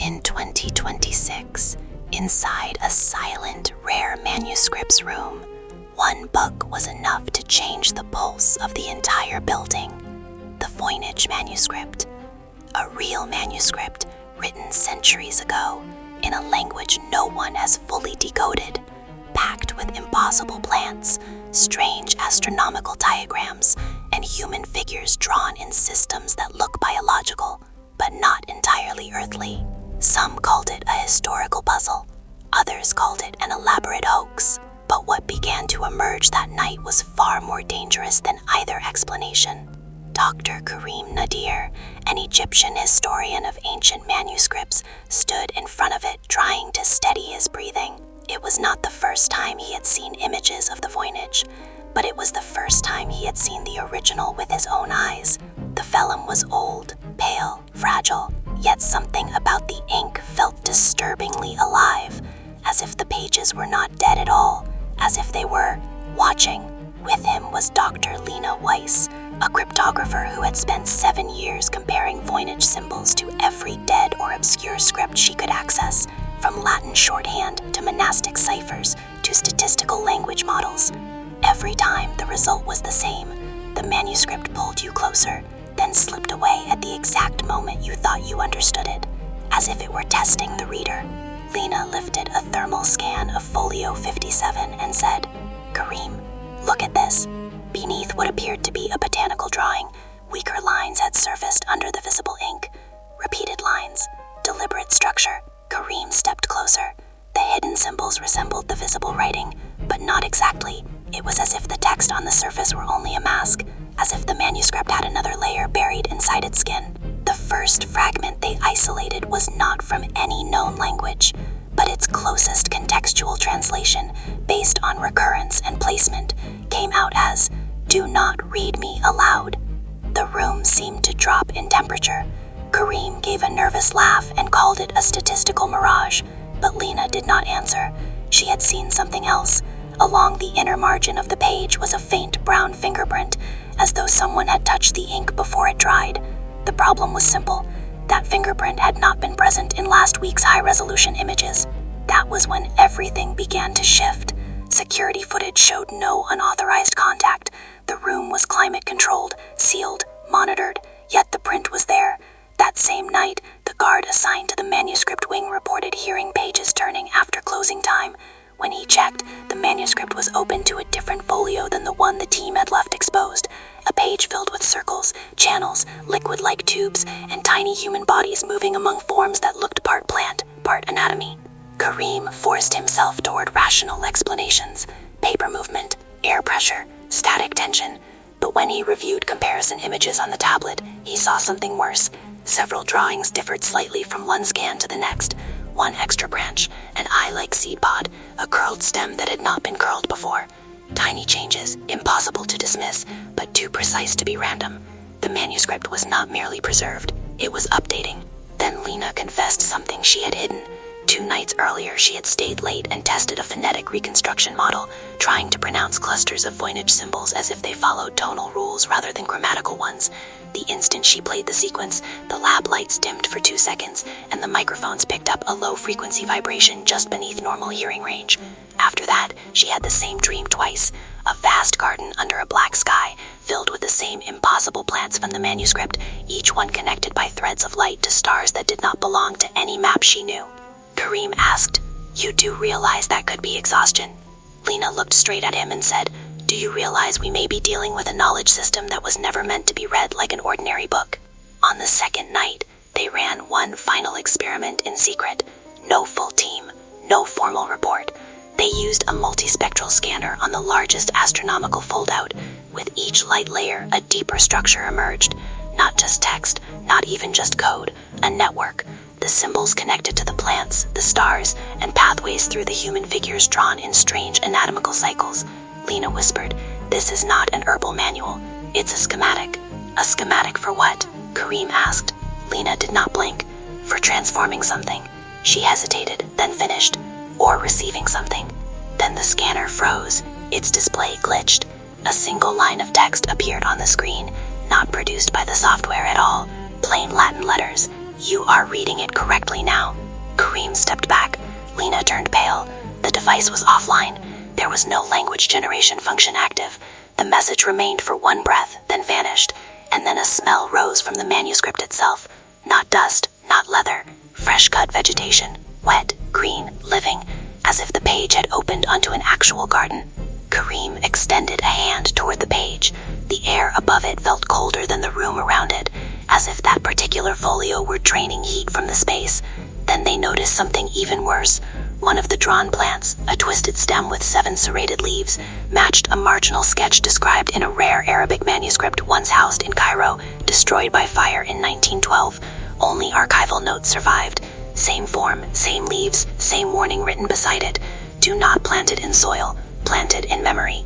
In 2026, inside a silent, rare manuscripts room, one book was enough to change the pulse of the entire building. The Voynich manuscript, a real manuscript written centuries ago in a language no one has fully decoded, packed with impossible plants, strange astronomical diagrams, and human figures drawn in systems that look biological, but not entirely earthly. Some called it a historical puzzle, others called it an elaborate hoax. But what began to emerge that night was far more dangerous than either explanation. Dr. Karim Nadir, an Egyptian historian of ancient manuscripts, stood in front of it trying to steady his breathing. It was not the first time he had seen images of the Voynich, but it was the first time he had seen the original with his own eyes. The vellum was old, pale, fragile, yet something about the ink felt disturbingly alive, as if the pages were not dead at all, as if they were watching. With him was Dr. Lena Weiss, a cryptographer who had spent 7 years comparing Voynich symbols to every dead or obscure script she could access, from Latin shorthand to monastic ciphers to statistical language models. Every time the result was the same. The manuscript pulled you closer, then slipped away at the exact moment you thought you understood it, as if it were testing the reader. Lena lifted a thermal scan of folio 57 and said, "Karim, look at this." Beneath what appeared to be a botanical drawing, weaker lines had surfaced under the visible ink. Repeated lines, deliberate structure. Karim stepped closer. The hidden symbols resembled the visible writing, but not exactly. It was as if the text on the surface were only a mask, as if the manuscript had another layer buried inside its skin. The first fragment they isolated was not from any known language, but its closest contextual translation, based on recurrence and placement, came out as, "Do not read me aloud." The room seemed to drop in temperature. Karim gave a nervous laugh and called it a statistical mirage, but Lena did not answer. She had seen something else. Along the inner margin of the page was a faint brown fingerprint, as though someone had touched the ink before it dried. The problem was simple. That fingerprint had not been present in last week's high-resolution images. That was when everything began to shift. Security footage showed no unauthorized contact. The room was climate-controlled, sealed, monitored, yet the print was there. That same night, the guard assigned to the manuscript wing reported hearing pages turning after closing time. When he checked, the manuscript was open to a different folio than the one the team had left exposed. A page filled with circles, channels, liquid-like tubes, and tiny human bodies moving among forms that looked part plant, part anatomy. Karim forced himself toward rational explanations: paper movement, air pressure, static tension. But when he reviewed comparison images on the tablet, he saw something worse. Several drawings differed slightly from one scan to the next. One extra branch, an eye-like seed pod, a curled stem that had not been curled before. Tiny changes, impossible to dismiss, but too precise to be random. The manuscript was not merely preserved, it was updating. Then Lena confessed something she had hidden. 2 nights earlier, she had stayed late and tested a phonetic reconstruction model, trying to pronounce clusters of Voynich symbols as if they followed tonal rules rather than grammatical ones. The instant she played the sequence, the lab lights dimmed for 2 seconds, and the microphones picked up a low-frequency vibration just beneath normal hearing range. After that, she had the same dream twice: a vast garden under a black sky, filled with the same impossible plants from the manuscript, each one connected by threads of light to stars that did not belong to any map she knew. Karim asked, "You do realize that could be exhaustion?" Lena looked straight at him and said, "Do you realize we may be dealing with a knowledge system that was never meant to be read like an ordinary book?" On the second night, they ran one final experiment in secret. No full team, no formal report. They used a multispectral scanner on the largest astronomical foldout. With each light layer, a deeper structure emerged. Not just text, not even just code, a network. The symbols connected to the plants, the stars, and pathways through the human figures drawn in strange anatomical cycles. Lena whispered, "This is not an herbal manual. It's a schematic." "A schematic for what?" Karim asked. Lena did not blink. "For transforming something." She hesitated, then finished. "Or receiving something." Then the scanner froze. Its display glitched. A single line of text appeared on the screen, not produced by the software at all. Plain Latin letters. You are reading it correctly now." Kareem stepped back. Lena turned pale. The device was offline. There was no language generation function active. The message remained for one breath, then vanished, and then a smell rose from the manuscript itself. Not dust, not leather, fresh-cut vegetation, wet, green, living, as if the page had opened onto an actual garden. Kareem extended a hand toward the page. The air above it felt colder than the room around it, as if that particular folio were draining heat from the space. Then they noticed something even worse. One of the drawn plants, a twisted stem with 7 serrated leaves, matched a marginal sketch described in a rare Arabic manuscript once housed in Cairo, destroyed by fire in 1912. Only archival notes survived. Same form, same leaves, same warning written beside it. Do not plant it in soil, plant it in memory.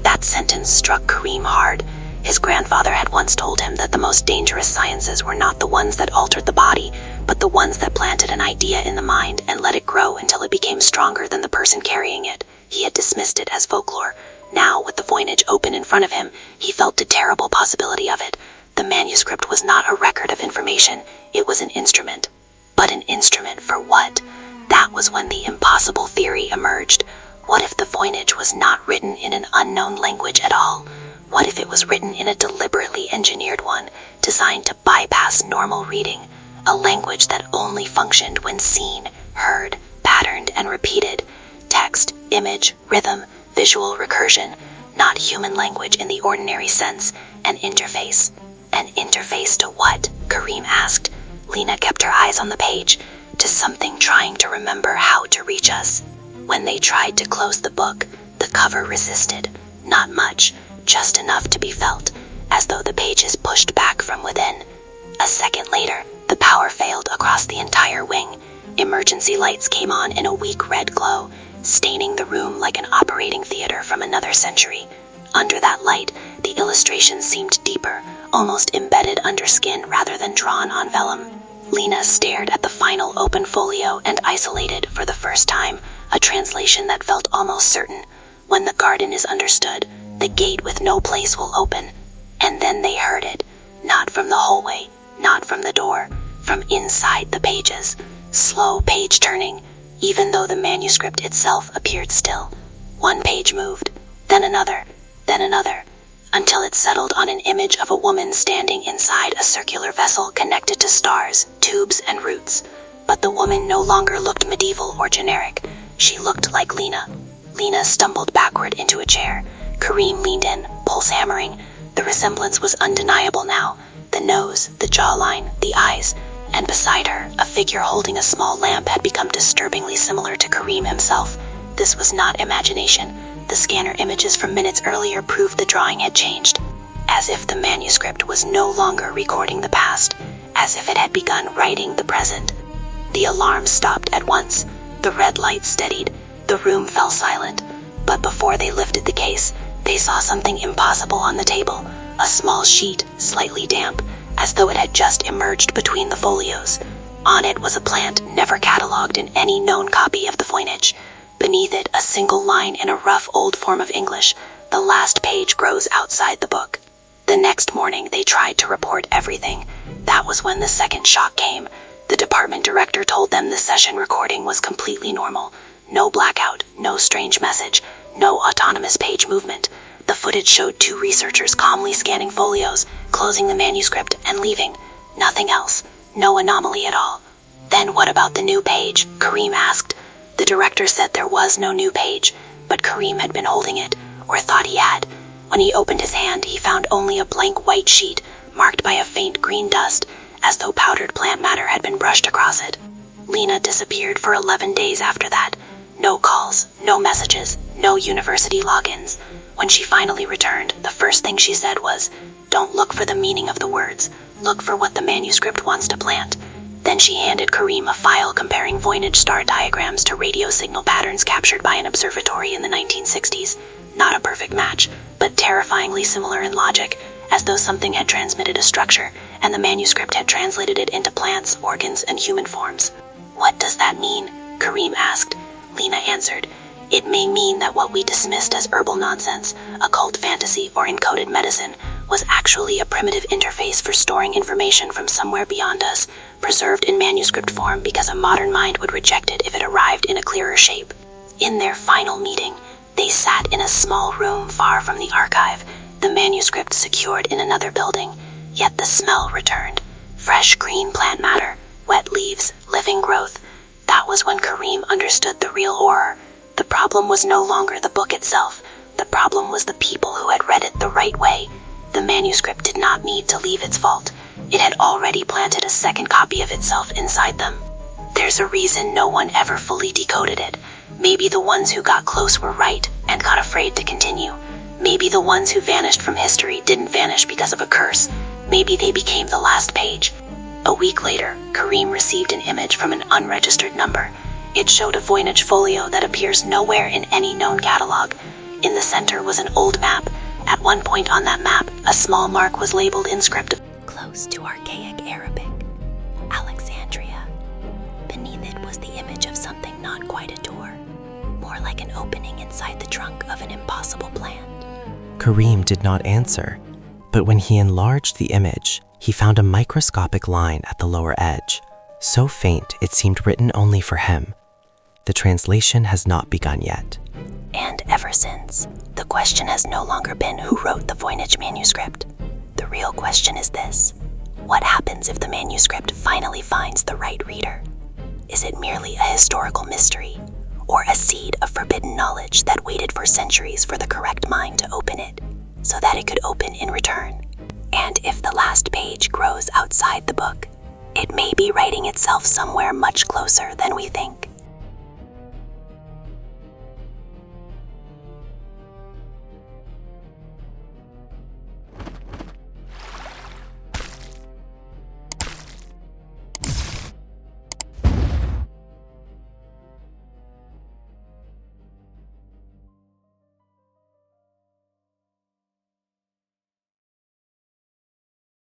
That sentence struck Kareem hard. His grandfather had once told him that the most dangerous sciences were not the ones that altered the body, but the ones that planted an idea in the mind and let it grow until it became stronger than the person carrying it. He had dismissed it as folklore. Now, with the Voynich open in front of him, he felt the terrible possibility of it. The manuscript was not a record of information, it was an instrument. But an instrument for what? That was when the impossible theory emerged. What if the Voynich was not written in an unknown language at all? What if it was written in a deliberately engineered one, designed to bypass normal reading? A language that only functioned when seen, heard, patterned, and repeated. Text, image, rhythm, visual recursion. Not human language in the ordinary sense. An interface. An interface to what? Kareem asked. Lena kept her eyes on the page. To something trying to remember how to reach us. When they tried to close the book, the cover resisted. Not much, just enough to be felt, as though the pages pushed back from within. A second later, the power failed across the entire wing. Emergency lights came on in a weak red glow, staining the room like an operating theater from another century. Under that light, the illustrations seemed deeper, almost embedded under skin rather than drawn on vellum. Lena stared at the final open folio and isolated, for the first time, a translation that felt almost certain. When the garden is understood, the gate with no place will open. And then they heard it, not from the hallway, not from the door, from inside the pages. Slow page turning, even though the manuscript itself appeared still. One page moved, then another, until it settled on an image of a woman standing inside a circular vessel connected to stars, tubes, and roots. But the woman no longer looked medieval or generic. She looked like Lena. Lena stumbled backward into a chair. Kareem leaned in, pulse hammering. The resemblance was undeniable now. The nose, the jawline, the eyes, and beside her, a figure holding a small lamp had become disturbingly similar to Kareem himself. This was not imagination. The scanner images from minutes earlier proved the drawing had changed. As if the manuscript was no longer recording the past, as if it had begun writing the present. The alarm stopped at once. The red light steadied. The room fell silent. But before they lifted the case, they saw something impossible on the table. A small sheet, slightly damp, as though it had just emerged between the folios. On it was a plant never catalogued in any known copy of the Voynich. Beneath it, a single line in a rough old form of English. The last page grows outside the book. The next morning, they tried to report everything. That was when the second shock came. The department director told them the session recording was completely normal. No blackout, no strange message, no autonomous page movement. The footage showed 2 researchers calmly scanning folios, closing the manuscript, and leaving. Nothing else. No anomaly at all. Then what about the new page? Kareem asked. The director said there was no new page, but Kareem had been holding it, or thought he had. When he opened his hand, he found only a blank white sheet, marked by a faint green dust, as though powdered plant matter had been brushed across it. Lena disappeared for 11 days after that. No calls, no messages, no university logins. When she finally returned, the first thing she said was, "Don't look for the meaning of the words. Look for what the manuscript wants to plant." Then she handed Kareem a file comparing Voynich star diagrams to radio signal patterns captured by an observatory in the 1960s. Not a perfect match, but terrifyingly similar in logic, as though something had transmitted a structure, and the manuscript had translated it into plants, organs, and human forms. "What does that mean?" Kareem asked. Lena answered, "It may mean that what we dismissed as herbal nonsense, occult fantasy, or encoded medicine was actually a primitive interface for storing information from somewhere beyond us, preserved in manuscript form because a modern mind would reject it if it arrived in a clearer shape. In their final meeting, they sat in a small room far from the archive, the manuscript secured in another building, yet the smell returned. Fresh green plant matter, wet leaves, living growth. That was when Karim understood the real horror. The problem was no longer the book itself. The problem was the people who had read it the right way. The manuscript did not need to leave its vault. It had already planted a second copy of itself inside them. There's a reason no one ever fully decoded it. Maybe the ones who got close were right and got afraid to continue. Maybe the ones who vanished from history didn't vanish because of a curse. Maybe they became the last page. A week later, Karim received an image from an unregistered number. It showed a Voynich folio that appears nowhere in any known catalog. In the center was an old map. At one point on that map, a small mark was labeled inscript close to archaic Arabic, Alexandria. Beneath it was the image of something not quite a door, more like an opening inside the trunk of an impossible plant. Karim did not answer, but when he enlarged the image, he found a microscopic line at the lower edge, so faint it seemed written only for him. The translation has not begun yet. And ever since, the question has no longer been who wrote the Voynich manuscript. The real question is this: what happens if the manuscript finally finds the right reader? Is it merely a historical mystery, or a seed of forbidden knowledge that waited for centuries for the correct mind to open it, so that it could open in return? And if the last page grows outside the book, it may be writing itself somewhere much closer than we think.